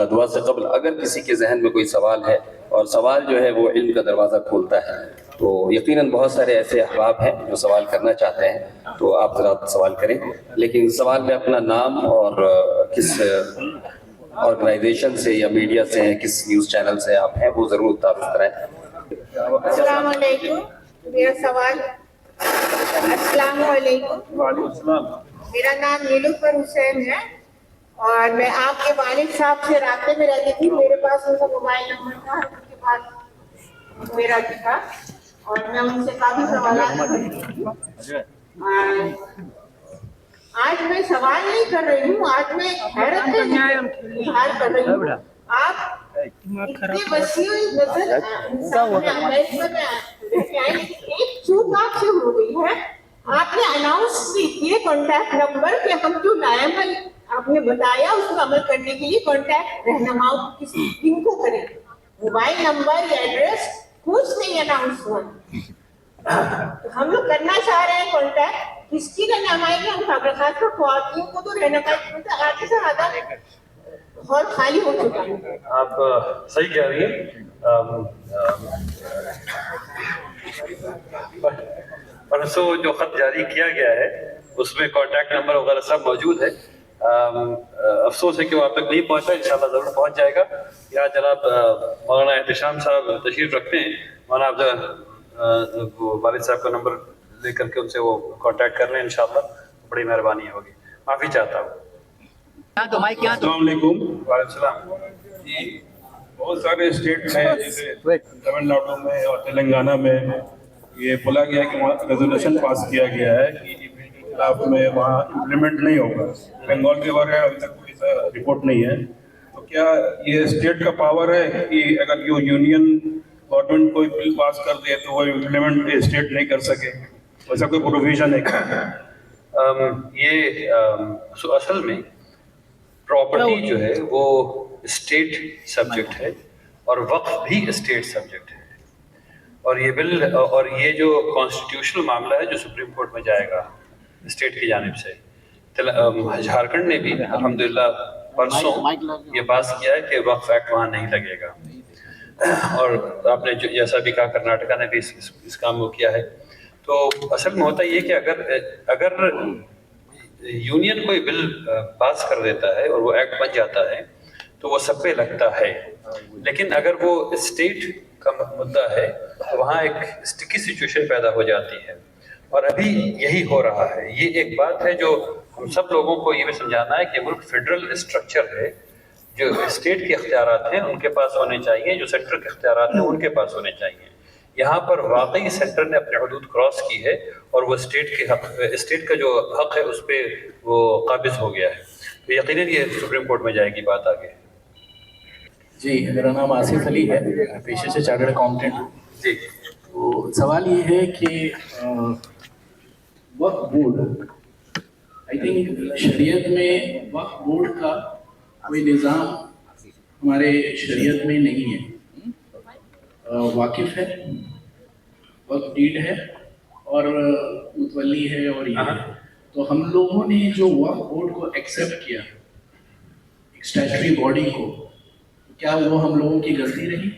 دعا سے قبل اگر کسی کے ذہن میں کوئی سوال ہے، اور سوال جو ہے وہ علم کا دروازہ کھولتا ہے، تو یقیناً بہت سارے ایسے احباب ہیں جو سوال کرنا چاہتے ہیں، تو آپ ذرا سوال کریں، لیکن سوال میں اپنا نام اور کس آرگنائزیشن سے یا میڈیا سے ہیں، کس نیوز چینل سے آپ ہیں، وہ ضرور تعارف کرائیں۔ السلام علیکم، میرا سوال السلام علیکم، وعلیکم السلام۔ میرا نام نیلوفر حسین ہے اور میں آپ کے والد صاحب سے رابطے میں رہتی تھی۔ میرے پاس ان کا موبائل نمبر تھا، ان کے پاس میرا تھا، اور میں ان سے کافی سوالات کرتی تھی۔ آج میں سوال نہیں کر رہی ہوں، آج میں حیرت کا اظہار کر رہی ہوں۔ آپ اتنے وسیع نظر انسان ہیں، امریکہ میں رہتے ہیں، لیکن ایک چوک آپ سے ہو گئی ہے۔ آپ نے اناؤنس بھی کیے کانٹیکٹ نمبر کہ ہم جو لائے ہیں، آپ نے بتایا اس کو عمل کرنے کے لیے کانٹیکٹ رہنماؤں کن کو کریں، موبائل نمبر یا ایڈریس کچھ نہیں اناؤنس ہوا۔ ہم لوگ کرنا چاہ رہے ہیں کانٹیکٹ، کس کی رہنمائی میں ہم خبرخاص پر خواتین کو تو رہنمائی آگے سے آدھا ہال خالی ہو چکا ہے۔ آپ صحیح کہہ رہی ہیں، پرسوں جو خط جاری کیا گیا ہے اس میں کانٹیکٹ نمبر وغیرہ سب موجود ہے۔ افسوس ہے کہ وہ آپ تک نہیں پہنچا، انشاءاللہ ضرور پہنچ جائے گا۔ یا جناب مولانا احتشام صاحب تشریف رکھتے ہیں، مولانا آپ والد صاحب کا نمبر لے کر کے ان سے وہ کانٹیکٹ کر لیں، انشاءاللہ بڑی مہربانی ہوگی۔ معافی چاہتا ہوں۔ السلام علیکم۔ وعلیکم السلام۔ جی، بہت سارے اسٹیٹ میں جیسے تمل ناڈو میں اور تلنگانہ میں یہ بولا گیا ہے کہ وہاں ریزولوشن پاس کیا گیا ہے کہ ای بل کے خلاف میں وہاں امپلیمنٹ نہیں ہوگا۔ بنگال کے بارے میں ابھی تک کوئی سا رپورٹ نہیں ہے، تو کیا یہ اسٹیٹ کا پاور ہے کہ اگر یہ یونین گورنمنٹ کوئی بل پاس کر دے تو وہ امپلیمنٹ اسٹیٹ نہیں کر سکے؟ ایسا کوئی پروویژن ہے کیا؟ یہ اصل میں پراپرٹی جو ہے وہ اسٹیٹ سبجیکٹ ہے، اور وقف بھی اسٹیٹ سبجیکٹ ہے، اور یہ بل اور یہ جو کانسٹیٹیوشنل معاملہ ہے جو سپریم کورٹ میں جائے گا اسٹیٹ کی جانب سے۔ جھارکھنڈ نے بھی الحمدللہ پرسوں یہ پاس کیا ہے کہ وقف ایکٹ وہاں نہیں لگے گا، اور آپ نے جیسا بھی کہا کرناٹکا نے بھی اس کام کو کیا ہے۔ تو اصل میں ہوتا یہ کہ اگر یونین کوئی بل پاس کر دیتا ہے اور وہ ایکٹ بن جاتا ہے تو وہ سب پہ لگتا ہے، لیکن اگر وہ اسٹیٹ کا مدعا ہے تو وہاں ایک اسٹکی سچویشن پیدا ہو جاتی ہے، اور ابھی یہی ہو رہا ہے۔ یہ ایک بات ہے جو ہم سب لوگوں کو یہ بھی سمجھانا ہے کہ ملک فیڈرل اسٹرکچر ہے، جو اسٹیٹ کے اختیارات ہیں ان کے پاس ہونے چاہیے، جو سینٹر کے اختیارات ہیں ان کے پاس ہونے چاہیے۔ یہاں پر واقعی سینٹر نے اپنے حدود کراس کی ہے، اور وہ اسٹیٹ کا جو حق ہے اس پہ وہ قابض ہو گیا ہے، تو یقیناً یہ سپریم کورٹ میں جائے گی بات آگے۔ جی، میرا نام آصف علی ہے، پیشے سے چارٹرڈ اکاؤنٹنٹ ہوں۔ جی، تو سوال یہ ہے کہ وقف بورڈ، آئی تھنک شریعت میں وقف بورڈ کا کوئی نظام ہمارے شریعت میں نہیں ہے۔ واقف ہے، وقف ڈیڈ ہے اور متولی ہے، اور یہ ہے۔ تو ہم لوگوں نے جو وقف بورڈ کو ایکسیپٹ کیا ایک اسٹیچوری باڈی کو، کیا وہ ہم لوگوں کی غلطی رہی؟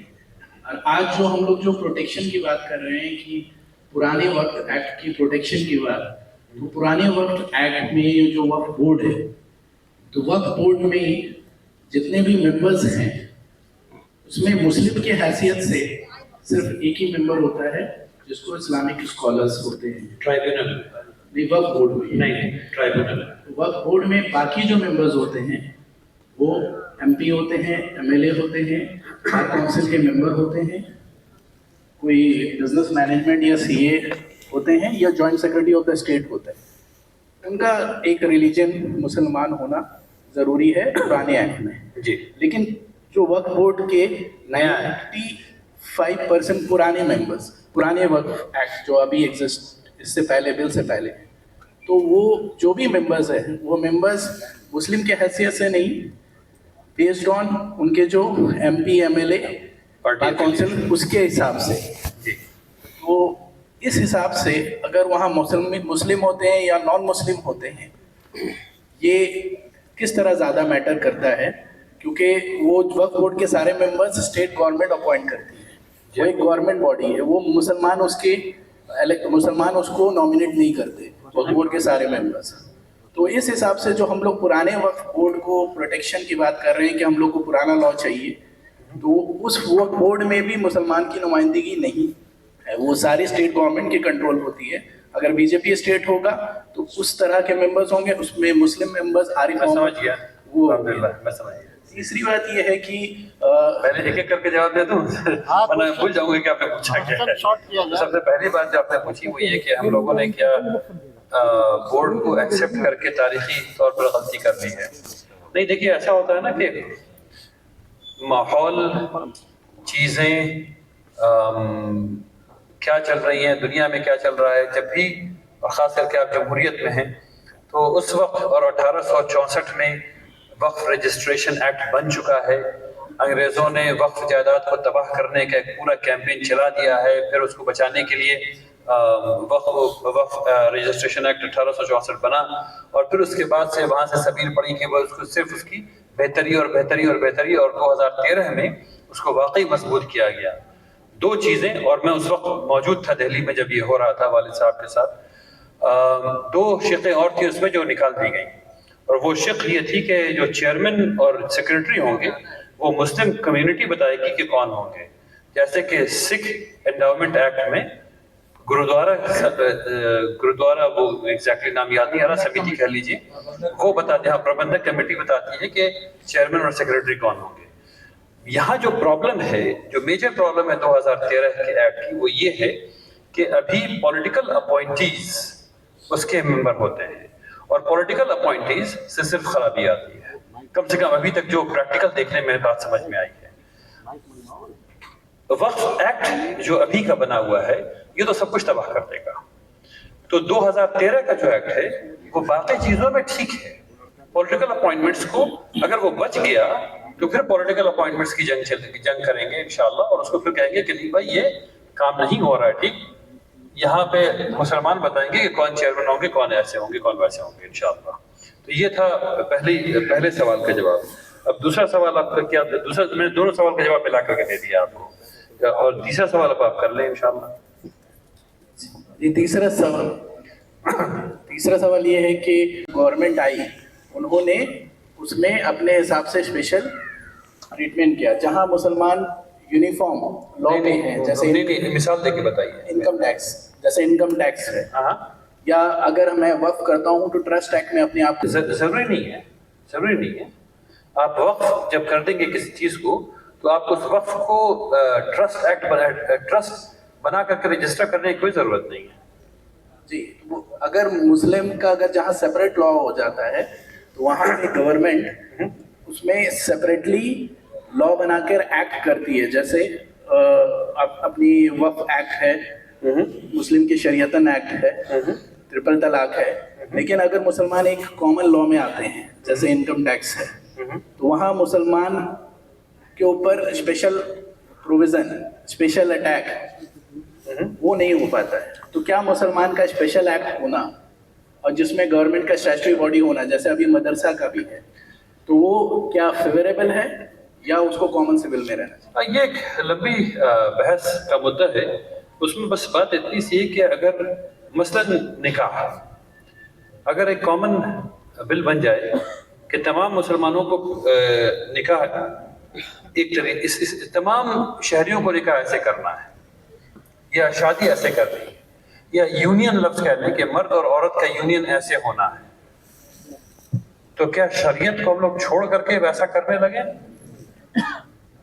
اور آج جو ہم لوگ جو پروٹیکشن کی بات کر رہے ہیں کہ پرانے وقت ایکٹ کی پروٹیکشن کی بات، تو پرانے وقت ایکٹ میں جو وقف بورڈ ہے، تو وقف بورڈ میں جتنے بھی ممبرز ہیں اس میں مسلم کی حیثیت سے صرف ایک ہی ممبر ہوتا ہے جس کو اسلامک اسکالرز ہوتے ہیں۔ ٹرائبیونل نہیں، وقف بورڈ میں نہیں، ٹرائبیونل۔ وقف بورڈ میں باقی جو ممبرز ہوتے ہیں وہ ایم پی ہوتے ہیں، ایم ایل اے ہوتے ہیں، بار کونسل کے ممبر ہوتے ہیں، کوئی بزنس مینجمنٹ یا سی اے ہوتے ہیں، یا joint secretary of the state ہوتا ہے۔ ان کا ایک ریلیجن مسلمان ہونا ضروری ہے پرانے ایکٹ میں۔ جی، لیکن جو وقف بورڈ کے 95% پرانے ممبرز، پرانے وقف ایکٹ جو ابھی ایگزسٹ اس سے پہلے، بل سے پہلے، تو وہ جو بھی ممبرز ہیں وہ ممبرز مسلم کے حیثیت سے نہیں، بیسڈ آن ان کے جو M P, M L A, bar council, اس کے حساب سے۔ تو اس حساب سے اگر وہاں مسلم ہوتے ہیں یا نان مسلم ہوتے ہیں، یہ کس طرح زیادہ میٹر کرتا ہے کیونکہ وہ وقف بورڈ کے سارے ممبرس اسٹیٹ گورنمنٹ اپوائنٹ کرتی ہے, وہ ایک گورنمنٹ باڈی ہے, وہ مسلمان اس کو نامینیٹ نہیں کرتے وقف بورڈ کے سارے ممبرس. تو اس حساب سے جو ہم لوگ پرانے وقف بورڈ کو پروٹیکشن کی بات کر رہے ہیں کہ ہم لوگ کو پرانا لا چاہیے, تو اس وقف بورڈ میں بھی مسلمان کی نمائندگی نہیں ہے, وہ ساری اسٹیٹ گورنمنٹ کے کنٹرول ہوتی ہے. اگر بی جے پی اسٹیٹ ہوگا تو اس طرح کے ممبرز ہوں گے, اس میں مسلم ممبرز عارف وہ. تیسری بات یہ ہے کہ پہلے ایک ایک کر کے جواب دے دوں ورنہ بھول جاؤں گا کہ آپ نے پوچھا کیا ہے. سب سے پہلی بات جو آپ نے پوچھی وہ یہ کہ ہم لوگوں نے کیا بورڈ کو ایکسیپٹ کر کے تاریخی طور پر غلطی کر لی ہے. نہیں دیکھیے ایسا ہوتا ہے نا کہ ماحول, چیزیں کیا چل رہی ہیں دنیا میں, کیا چل رہا ہے, جب بھی خاص کر کے آپ جمہوریت میں ہیں تو اس وقت اور 1864 میں وقف رجسٹریشن ایکٹ بن چکا ہے. انگریزوں نے وقف جائیداد کو تباہ کرنے کا ایک پورا کیمپین چلا دیا ہے. پھر اس کو بچانے کے لیے وقف رجسٹریشن ایکٹ 1864 بنا, اور پھر اس کے بعد سے وہاں سے سبیل پڑی کہ وہ اس کو صرف اس کی بہتری اور بہتری اور بہتری, اور 2013 میں اس کو واقعی مضبوط کیا گیا. دو چیزیں, اور میں اس وقت موجود تھا دہلی میں جب یہ ہو رہا تھا والد صاحب کے ساتھ, دو شقیں اور تھی اس میں جو نکال دی گئیں, اور وہ شق یہ تھی کہ جو چیئرمین اور سیکرٹری ہوں گے وہ مسلم کمیونٹی بتائے گی کہ کون ہوں گے. جیسے کہ سکھ انڈاؤمنٹ ایکٹ میں گرودوارا وہ ایگزیکٹلی نام یاد نہیں آ رہا, سمیتی کہہ لیجیے, وہ بتاتے ہیں, پربندھک کمیٹی بتاتی ہے کہ چیئرمین اور سیکرٹری کون ہوں گے. یہاں جو پرابلم ہے, جو میجر پرابلم ہے 2013 کے ایکٹ کی, وہ یہ ہے کہ ابھی پولیٹیکل اپوائنٹیز اس کے ممبر ہوتے ہیں, اور پولیٹیکل اپوائنٹیز سے صرف خرابی آتی ہے. کم سے کم ابھی تک جو پریکٹیکل دیکھنے میں بات سمجھ میں آئی ہے. وقف ایکٹ جو ابھی کا بنا ہوا ہے یہ تو سب کچھ تباہ کر دے گا. تو 2013 کا جو ایکٹ ہے وہ باقی چیزوں میں ٹھیک ہے. پولیٹیکل اپوائنٹمنٹس کو اگر وہ بچ گیا تو پھر پولیٹیکل اپوائنٹمنٹس کی جنگ کریں گے انشاءاللہ, اور اس کو پھر کہیں گے کہ نہیں بھائی یہ کام نہیں ہو رہا ہے ٹھیک. یہاں پہ مسلمان بتائیں گے کہ کون چیئرمین ہوں گے, کون ایسے ہوں گے, کون ویسے ہوں گے انشاءاللہ. تو یہ تھا پہلے سوال کا جواب. اب دوسرا سوال آپ کا کیا, میں نے دونوں سوال کا جواب ملا کر کے دے دیا آپ کو, اور تیسرا سوال اب آپ کر لیں انشاءاللہ. یہ تیسرا سوال یہ ہے کہ گورنمنٹ آئی, انہوں نے اس میں اپنے حساب سے اسپیشل ٹریٹمنٹ کیا, جہاں مسلمان یونیفارم لا میں ہیں, جیسے مثال دے کے بتائیے. انکم ٹیکس, جیسے انکم ٹیکس ہے, یا اگر میں وقف کرتا ہوں تو ٹرسٹ ایکٹ میں اپنے آپ ضروری نہیں ہے. آپ وقف جب کر دیں گے کسی چیز کو تو آپ اس وقف کو ٹرسٹ بنا کر کے رجسٹر کرنے کی کوئی ضرورت نہیں ہے. جی, اگر مسلم کا اگر جہاں سیپریٹ لا ہو جاتا ہے تو وہاں پہ گورنمنٹ اس میں سیپریٹلی لا بنا کر ایکٹ کرتی ہے, جیسے اپنی وقف ایکٹ ہے, مسلم کی شریعتاً ایکٹ ہے, ٹرپل طلاق ہے. لیکن اگر مسلمان ایک کامن لا میں آتے ہیں جیسے انکم ٹیکس ہے, تو وہاں مسلمان کے اوپر اسپیشل پروویژن, اسپیشل اٹیک وہ نہیں ہو پاتا ہے. تو کیا مسلمان کا اسپیشل ایکٹ ہونا اور جس میں گورنمنٹ کا اسٹیچوٹری باڈی ہونا, جیسے ابھی مدرسہ کا بھی ہے, تو وہ کیا فیوریبل ہے یا اس کو کامن سول میں رہنا چاہیے؟ یہ ایک لمبی بحث کا مدعا ہے. اس میں بس بات اتنی سی ہے کہ اگر مثلاً نکاح, اگر ایک کامن بل بن جائے کہ تمام مسلمانوں کو نکاح ایک طریقے تمام شہریوں کو نکاح ایسے کرنا ہے, یا شادی ایسے کرنی ہے, یا یونین لفظ کہہ لیں کہ مرد اور عورت کا یونین ایسے ہونا ہے, تو کیا شریعت کو ہم لوگ چھوڑ کر کے ویسا کرنے لگے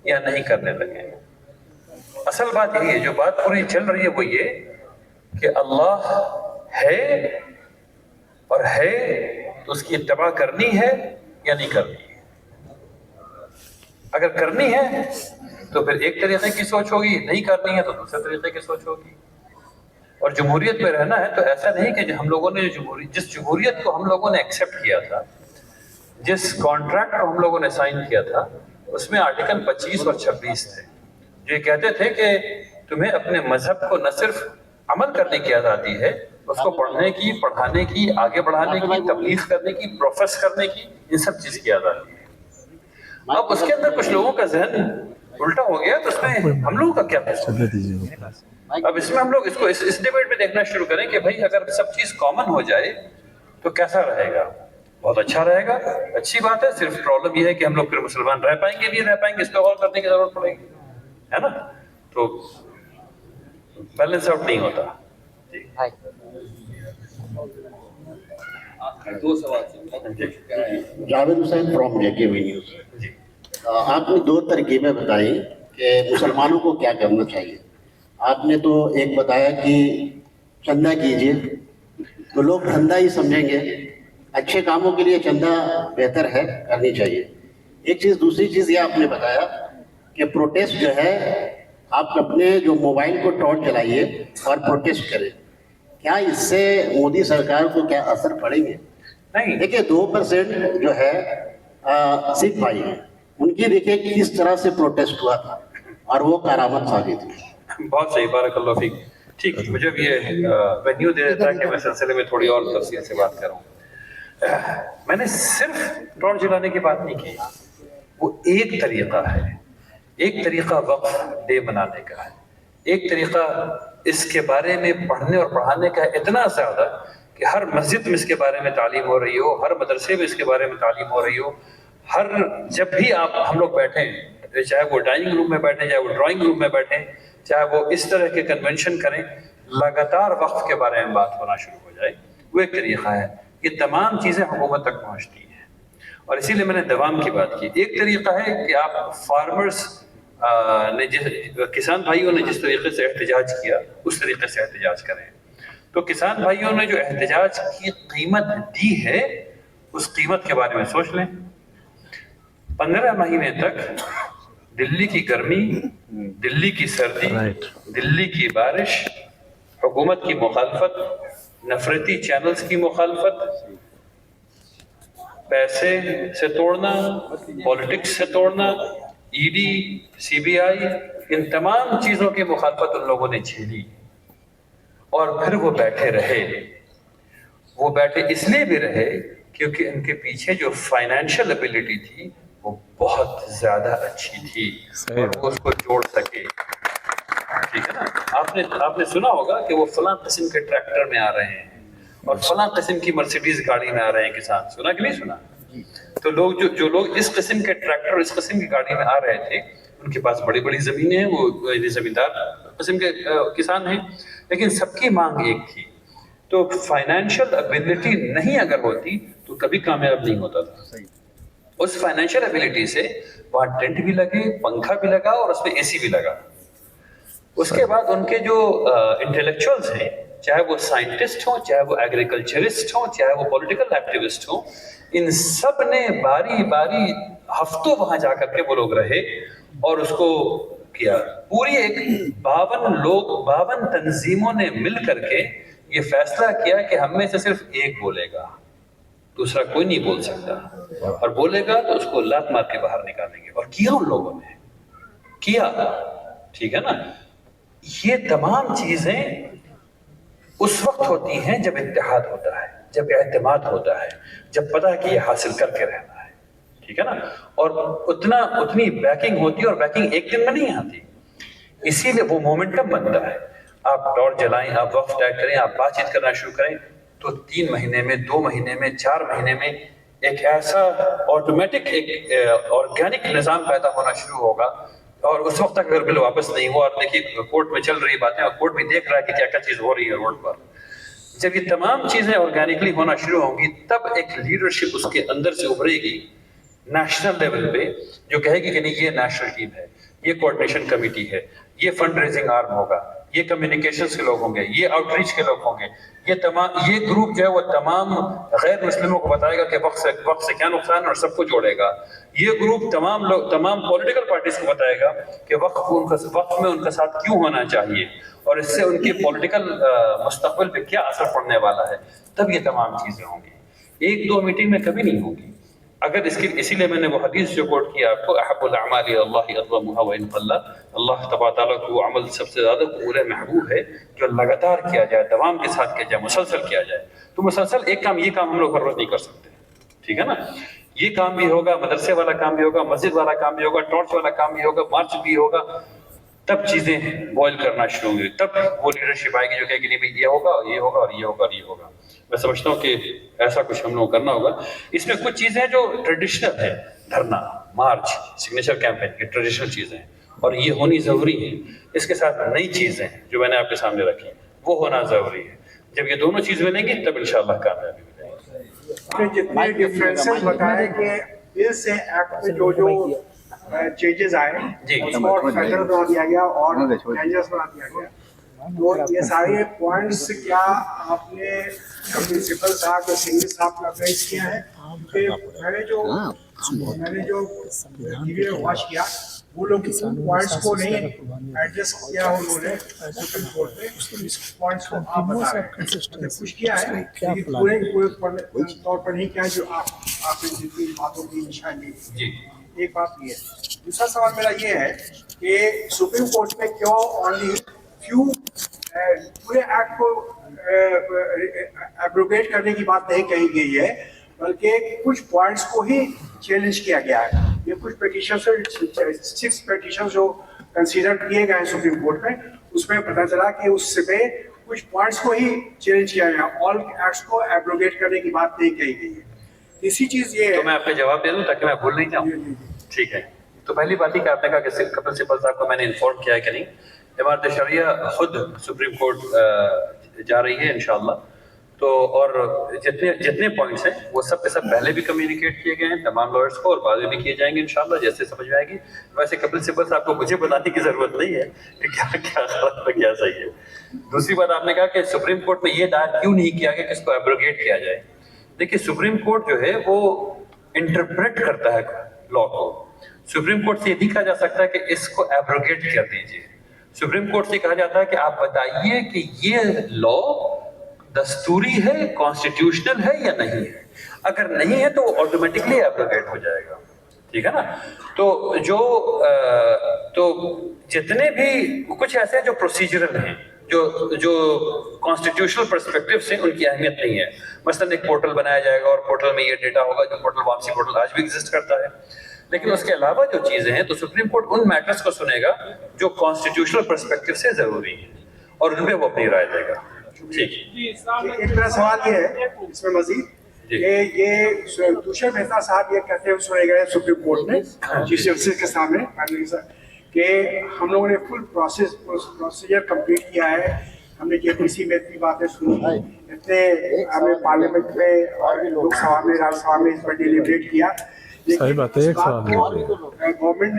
یا نہیں کرنے لگے؟ اصل بات یہی ہے, جو بات پوری چل رہی ہے وہ یہ کہ اللہ ہے, اور ہے تو اس کی اتباع کرنی ہے یا نہیں کرنی ہے. اگر کرنی ہے تو پھر ایک طریقے کی سوچ ہوگی, نہیں کرنی ہے تو دوسرے طریقے کی سوچ ہوگی. اور جمہوریت میں رہنا ہے تو ایسا نہیں کہ ہم لوگوں نے جس جمہوریت کو ہم لوگوں نے ایکسیپٹ کیا تھا, جس کانٹریکٹ کو ہم لوگوں نے سائن کیا تھا, اس میں آرٹیکل 25 اور 26 تھے جو یہ کہتے تھے کہ تمہیں اپنے مذہب کو نہ صرف عمل کرنے کی آزادی ہے, اس کو پڑھنے کی, پڑھانے کی, آگے بڑھانے کی, تبلیغ کرنے کی, پروفیس کرنے کی, ان سب چیز کی آزادی ہے. اب اس کے اندر کچھ لوگوں کا ذہن الٹا ہو گیا تو اس میں ہم لوگوں کا کیا قصور ہے؟ اب اس میں ہم لوگ اس کو اس ڈیبیٹ میں دیکھنا شروع کریں کہ بھائی اگر سب چیز کامن ہو جائے تو کیسا رہے گا؟ بہت اچھا رہے گا، اچھی بات ہے. صرف پرابلم یہ ہے کہ ہم لوگ پھر مسلمان رہ پائیں گے نہیں رہ پائیں گے، اس پہ غور کرنے کی ضرورت پڑے گی، ہے نا؟ تو بیلنس آؤٹ نہیں ہوتا. دو سوال جاوید حسین فرام جے کے وی نیوز. آپ نے 2 ترکیبیں بتائیں کہ مسلمانوں کو کیا کرنا چاہیے. آپ نے تو ایک بتایا کہ چندہ کیجیے تو لوگ دھندا ہی سمجھیں گے، اچھے کاموں کے لیے چندہ بہتر ہے، کرنی چاہیے. ایک چیز، دوسری چیز یہ آپ نے بتایا کہ پروٹیسٹ جو ہے آپ اپنے جو موبائل کو ٹارچ جلائیے اور پروٹیسٹ کریں. کیا اس سے مودی سرکار کو کیا اثر پڑیں گے؟ نہیں، دیکھیے 2% جو ہے سکھ بھائی ہیں، ان کی دیکھیے کس طرح سے پروٹیسٹ ہوا تھا اور وہ کارآمد ثابت ہوئی. بہت صحیح، بارک اللہ فیک. ٹھیک، مجھے بھی یہ وینیو دے دیتا ہے کہ میں سلسلے میں تھوڑی اور تفصیل سے بات کروں. میں نے صرف ٹارچ جلانے کی بات نہیں کی، وہ ایک طریقہ ہے. ایک طریقہ وقف ڈے منانے کا ہے، ایک طریقہ اس کے بارے میں پڑھنے اور پڑھانے کا ہے اتنا زیادہ کہ ہر مسجد میں اس کے بارے میں تعلیم ہو رہی ہو، ہر مدرسے میں اس کے بارے میں تعلیم ہو رہی ہو. ہر جب بھی ہم لوگ بیٹھیں، چاہے وہ ڈائننگ روم میں بیٹھیں، چاہے وہ ڈرائنگ روم میں بیٹھیں، چاہے وہ اس طرح کے کنونشن کریں، لگاتار وقف کے بارے میں بات ہونا شروع ہو جائے. وہ ایک طریقہ ہے. یہ تمام چیزیں حکومت تک پہنچتی ہیں اور اسی لیے میں نے دوام کی بات کی. ایک طریقہ ہے کہ آپ فارمرز نے کسان بھائیوں نے جس طریقے سے احتجاج کیا اس طریقے سے احتجاج کریں. تو کسان بھائیوں نے جو احتجاج کی قیمت دی ہے اس قیمت کے بارے میں سوچ لیں. 15 مہینے تک دلی کی گرمی، دلی کی سردی، دلی کی بارش، حکومت کی مخالفت، نفرتی چینلز کی مخالفت، پیسے سے توڑنا، پولیٹکس سے توڑنا، ای ڈی، سی بی آئی، ان تمام چیزوں کی مخالفت ان لوگوں نے جھیلی اور پھر وہ بیٹھے رہے. وہ بیٹھے اس لیے بھی رہے کیونکہ ان کے پیچھے جو فائنینشیل ایبلٹی تھی وہ بہت زیادہ اچھی تھی اور وہ اس کو جوڑ سکے. ٹھیک ہے نا؟ آپ نے سنا ہوگا کہ وہ فلاں قسم کے ٹریکٹر میں آ رہے ہیں اور فلاں قسم کی مرسیڈیز گاڑی میں آ رہے ہیں کسان. سنا کہ نہیں سنا؟ تو لوگ جو لوگ اس قسم کے ٹریکٹر، اس قسم کی گاڑی میں آ رہے تھے، ان کے پاس بڑی بڑی زمینیں ہیں، وہ زمیندار قسم کے کسان ہیں، لیکن سب کی مانگ ایک تھی. تو فائنینشیل ایبلٹی نہیں اگر ہوتی تو کبھی کامیاب نہیں ہوتا تھا. اس فائنینشیل ایبلٹی سے وہاں ٹینٹ بھی لگے، پنکھا بھی لگا اور اس میں اے سی بھی لگا. اس کے بعد ان کے جو انٹلیکچوئلز ہیں، چاہے وہ سائنٹسٹ ہوں، چاہے وہ ایگریکلچرسٹ ہوں، چاہے وہ پولیٹیکل ایکٹیوسٹ ہوں، ان سب نے باری باری ہفتوں وہاں جا کر کے وہ لوگ رہے اور اس کو کیا. پوری ایک 52 تنظیموں نے مل کر کے یہ فیصلہ کیا کہ ہم میں سے صرف ایک بولے گا، دوسرا کوئی نہیں بول سکتا، اور بولے گا تو اس کو لات مار کے باہر نکالیں گے. اور کیا ان لوگوں نے کیا. ٹھیک ہے نا؟ یہ تمام چیزیں اس وقت ہوتی ہیں جب اتحاد ہوتا ہے، جب اعتماد ہوتا ہے، جب پتہ ہے کہ یہ حاصل کر کے رہنا ہے. ٹھیک ہے نا؟ اور اتنی بیکنگ ہوتی ہے، اور بیکنگ ایک دن میں نہیں آتی. اسی لیے وہ مومنٹم بنتا ہے. آپ ٹارچ جلائیں، آپ وقت طے کریں، آپ بات چیت کرنا شروع کریں تو 3 مہینے میں، 2 مہینے میں، 4 مہینے میں ایک ایسا آٹومیٹک، ایک آرگینک نظام پیدا ہونا شروع ہوگا. اور اس وقت تک اگر بل واپس نہیں ہوا، اور دیکھیے کورٹ میں چل رہی باتیں اور کورٹ بھی دیکھ رہا ہے کہ کیا کیا چیز ہو رہی ہے روڈ پر. جب یہ تمام چیزیں آرگینکلی ہونا شروع ہوں گی تب ایک لیڈرشپ اس کے اندر سے ابھرے گی نیشنل لیول پہ، جو کہے گی کہ نہیں یہ نیشنل ٹیم ہے، یہ کوآرڈینیشن کمیٹی ہے، یہ فنڈ ریزنگ آرم ہوگا، یہ کمیونیکیشنز کے لوگ ہوں گے، یہ آؤٹ ریچ کے لوگ ہوں گے. یہ گروپ جو ہے وہ تمام غیر مسلموں کو بتائے گا کہ وقت سے کیا نقصان ہے اور سب کو جوڑے گا. یہ گروپ تمام پولیٹیکل پارٹیز کو بتائے گا کہ وقت میں ان کا ساتھ کیوں ہونا چاہیے اور اس سے ان کے پولیٹیکل مستقبل پہ کیا اثر پڑنے والا ہے. تب یہ تمام چیزیں ہوں گی. 1-2 میٹنگ میں کبھی نہیں ہوگی. اگر اسی لیے میں نے وہ حدیث جو کوٹ کیا آپ کو، احب الاعمال اللہ اضومها وان قل، اللہ تبارک تعالیٰ کو عمل سب سے زیادہ قبول محبوب ہے جو لگاتار کیا جائے، دوام کے ساتھ کیا جائے، مسلسل کیا جائے. تو مسلسل ایک کام، یہ کام ہم لوگ ہر روز نہیں کر سکتے. ٹھیک ہے نا؟ یہ کام بھی ہوگا, مدرسے والا کام بھی ہوگا, مسجد والا کام بھی ہوگا, ٹارچ والا کام بھی ہوگا, مارچ بھی ہوگا, تب چیزیں بوائل کرنا شروع ہوئی, تب وہ لیڈرشپ آئے گی جو کہے گی نہیں بھائی یہ ہوگا اور یہ ہوگا اور یہ ہوگا اور یہ ہوگا. میں سمجھتا ہوں کہ ایسا کچھ ہم لوگوں کو کرنا ہوگا. اس میں کچھ چیزیں جو ٹریڈیشنل ہے, دھرنا, مارچ, سگنیچر کیمپین, یہ ٹریڈیشنل چیزیں ہیں اور یہ ہونی ضروری ہے. اس کے ساتھ نئی چیزیں جو میں نے آپ کے سامنے رکھی وہ ہونا ضروری ہے. جب یہ دونوں چیز ملیں گی تب انشاءاللہ کامیابی ملے گی. جتنے ڈفرینسز بتائے کہ بل سے ایکٹ میں جو چینجز آئے اس کو فیڈرل بنا دیا گیا اور چینجز بنا دیا گیا, تو یہ سارے پوائنٹس کیا آپ نے پرنسپل صاحب یا سنگھ صاحب کا فیس کیا ہے؟ کہ میں نے جو ٹی وی میں واچ کیا وہ لوگ ان پوائنٹس کو نہیں ایڈجسٹ کیا انہوں نے سپریم کورٹ میں, اس پوائنٹس کو آپ بتا رہے ہیں کچھ کیا ہے لیکن پورے طور پر نہیں کیا جو آپ نے جتنی باتوں کی نشانی دی. ایک بات یہ ہے. دوسرا سوال میرا یہ ہے کہ سپریم کورٹ میں کیوں اونلی فیو پورے ایکٹ کو ایبروگیٹ کرنے کی بات نہیں کہی گئی ہے بلکہ کچھ پوائنٹس کو ہی چیلنج کیا گیا ہے. یہ کچھ پیٹیشن 6 پیٹیشن جو کنسیڈر کیے گئے ہیں سپریم کورٹ میں, اس میں پتہ چلا کہ اس سے کچھ پوائنٹس کو ہی چیلنج کیا گیا, آل ایکٹس کو ایبروگیٹ کرنے کی بات نہیں کہی گئی ہے. تیسری چیز یہ ہے, تو میں آپ کو جواب دے دوں تاکہ میں بھول نہیں جاؤں. ٹھیک ہے. تو پہلی بات یہ کہ آپ نے کہا کہ کپل سبل صاحب کو میں نے انفارم کیا ہے کہ نہیں. امارت شریعہ خود سپریم کورٹ جا رہی ہے انشاءاللہ, تو اور جتنے پوائنٹس ہیں وہ سب کے سب پہلے بھی کمیونیکیٹ کیے گئے ہیں تمام لائرس کو, اور بعد میں بھی کیے جائیں گے انشاءاللہ جیسے سمجھ میں آئے گی. ویسے کپل سبل صاحب کو مجھے بتانے کی ضرورت نہیں ہے کہ کیا غلط ہے کیا صحیح ہے. دوسری بات آپ نے کہا کہ سپریم کورٹ میں یہ دائر کیوں نہیں کیا گیا کہ اس کو ایبروگیٹ کیا جائے. دیکھیے سپریم کورٹ جو ہے وہ انٹرپریٹ کرتا ہے لا کو. سپریم کورٹ سے یہ نہیں کہا جا سکتا کہ اس کو ایبروگیٹ کر دیجیے. سپریم کورٹ سے کہا جاتا ہے کہ آپ بتائیے کہ یہ لا دستوری ہے, کانسٹیٹیوشنل ہے یا نہیں ہے. اگر نہیں ہے تو وہ آٹومیٹکلی ایبروگیٹ ہو جائے گا. ٹھیک ہے نا. تو جتنے بھی کچھ ایسے ہیں جو پروسیجرل ہیں, جو کانسٹیٹیوشنل پرسپیکٹو سے ان کی اہمیت نہیں ہے. مثلا ایک پورٹل بنایا جائے گا اور پورٹل میں یہ ڈیٹا ہوگا, جو پورٹل واپسی پورٹل آج بھی ایگزسٹ کرتا ہے. لیکن اس کے علاوہ جو چیزیں ہیں تو سپریم کورٹ ان میٹرز کو سنے گا جو کانسٹیٹیوشنل پرسپیکٹو سے ضروری ہیں اور ان پہ وہ اپنی رائے دے گا. ٹھیک. ایک میرا سوال یہ ہے اس میں مزید کہ یہ دوشر مہتا صاحب یہ کہتے ہیں سنے گئے سپریم کورٹ میں چیف جسٹس کے سامنے کہ ہم لوگوں نے فل پروسیجر کمپلیٹ کیا ہے, ہم نے JPC میں اتنی باتیں سنی, اتنے ہمیں پارلیمنٹ میں اور لوک سبھا میں راجیہ سبھا میں اس پر ڈیلیبریٹ کیا, لیکن گورنمنٹ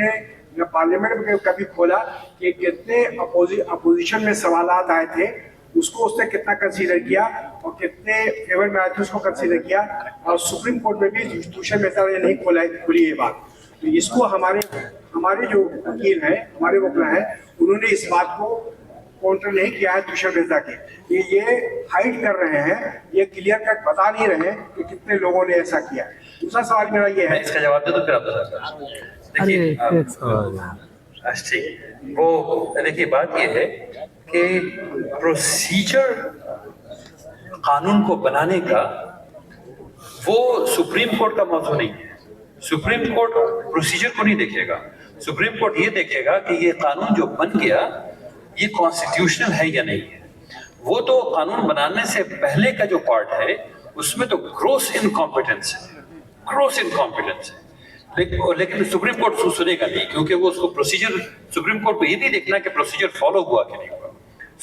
نے پارلیمنٹ میں کبھی کھولا کہ کتنے اپوزیشن میں سوالات آئے تھے اس کو اس نے کتنا کنسیڈر کیا اور کتنے فیور میں آئے تھے اس کو کنسیڈر کیا, اور سپریم کورٹ میں بھی دوشر مہتا نے نہیں کھلی یہ بات. تو اس کو ہمارے جو وکیل ہیں, ہمارے وکلا ہیں, انہوں نے اس بات کو کاؤنٹر نہیں کیا ہے دوشر مہتا کے. یہ ہائڈ کر رہے ہیں, یہ کلیئر کٹ بتا نہیں رہے کہ کتنے لوگوں نے ایسا کیا. دوسرا سوال میرا یہ ہے, اس کا جواب دے دو پھر آپ بتا. دیکھیے وہ دیکھیے بات یہ ہے کہ پروسیجر قانون کو بنانے کا وہ سپریم کورٹ کا موضوع نہیں ہے. سپریم کورٹ پروسیجر کو نہیں دیکھے گا. سپریم کورٹ یہ دیکھے گا کہ یہ قانون جو بن گیا یہ کانسٹیٹیوشنل ہے یا نہیں ہے. وہ تو قانون بنانے سے پہلے کا جو پارٹ ہے اس میں تو گروس انکمپیٹنس ہے. لیکن سپریم کورٹ سنے گا نہیں, کیونکہ وہ اس کو پروسیجر, سپریم کورٹ کو یہ نہیں دیکھنا کہ پروسیجر فالو ہوا کہ نہیں ہوا.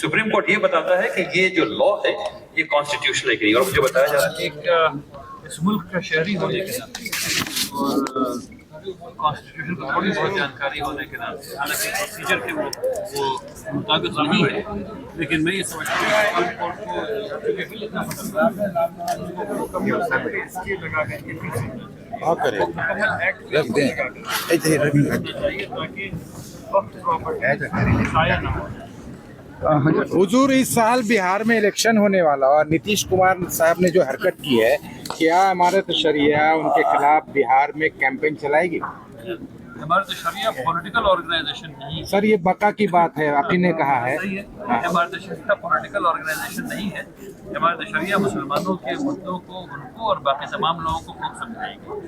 سپریم کورٹ یہ بتاتا ہے کہ یہ جو لا ہے یہ کانسٹیٹیوشنل ہے کہ نہیں. اور مجھے بتایا جا رہا ہے کہ اس ملک کا شہری ہونے کے ناطے اور کانسٹیٹیوشن کو تھوڑی بہت جانکاری ہونے کے ناطے, حالانکہ پروسیجر کے وہ مطابق نہیں ہے, لیکن میں یہ سمجھتا ہوں کہ کورٹ حضور اس سال بہار میں الیکشن ہونے والا اور نتیش کمار صاحب نے جو حرکت کی ہے, کیا امارت شریعہ ان کے خلاف بہار میں کیمپین چلائے گی؟ امارت شریعہ پولیٹیکل آرگنائزیشن نہیں سر, یہ بقا کی بات ہے, آپ ہی نے کہا ہے. امارت شریعہ پولیٹیکل آرگنائزیشن نہیں ہے. امارت شریعہ مسلمانوں کے مدعوں کو, ان کو اور باقی تمام لوگوں کو خوب سمجھائے گی.